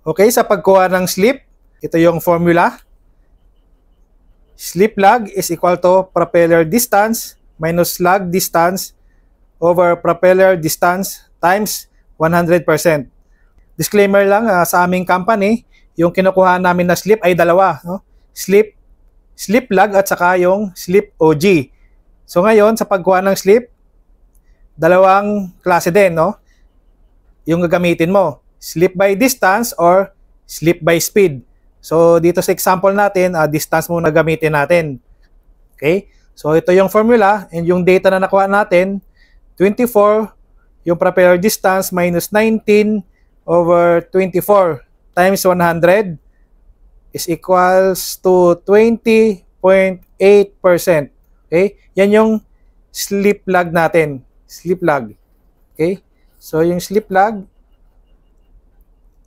Okay, sa pagkuha ng slip, ito yung formula. Slip lag is equal to propeller distance minus lag distance over propeller distance times 100%. Disclaimer lang, sa aming company, yung kinukuha namin na slip ay dalawa. No? Slip lag at saka yung slip OG. So ngayon, sa pagkuha ng slip, dalawang klase din, no? Yung gagamitin mo. Slip by distance or slip by speed. So, dito sa example natin, distance muna gamitin natin. Okay? So, ito yung formula and yung data na nakuha natin, 24, yung propeller distance minus 19 over 24 times 100 is equals to 20.8%. Okay? Yan yung slip lag natin. Slip lag. Okay? So, yung slip lag,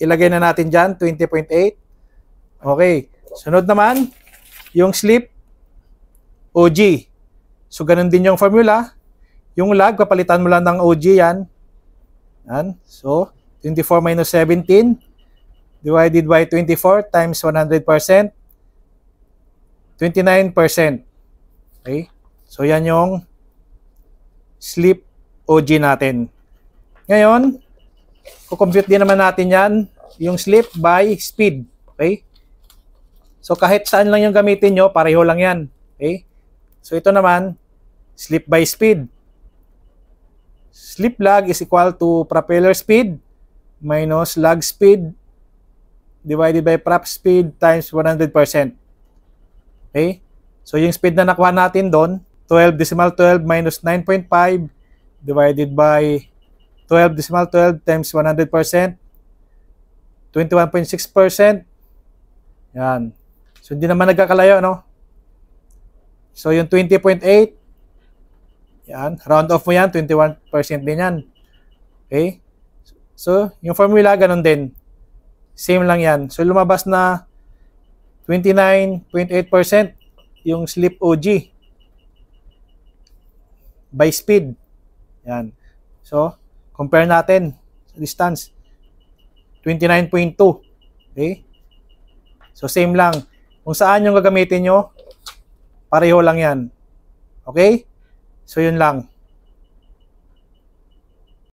ilagay na natin dyan, 20.8. Okay. Sunod naman, yung slip OG. So, ganun din yung formula. Yung lag, papalitan mo lang ng OG yan. Yan. So, 24 minus 17 divided by 24 times 100%. 29%. Okay. So, yan yung slip OG natin. Ngayon, kukompute din naman natin yan, yung slip by speed. Okay? So, kahit saan lang yung gamitin nyo, pareho lang yan. Okay? So, ito naman, slip by speed. Slip lag is equal to propeller speed minus lag speed divided by prop speed times 100%. Okay? So, yung speed na nakuha natin doon, 12.12 minus 9.5 divided by 12.12 times 100%, 21.6%. Yan. So, hindi naman nagkakalayo, no? So, yung 20.8, yan, round off mo yan, 21% din yan. Okay? So, yung formula, ganun din. Same lang yan. So, lumabas na 29.8% yung slip OG by speed. Yan. So, compare natin sa distance. 29.2. Okay? So, same lang. Kung saan yung gagamitin nyo, pareho lang yan. Okay? So, yun lang.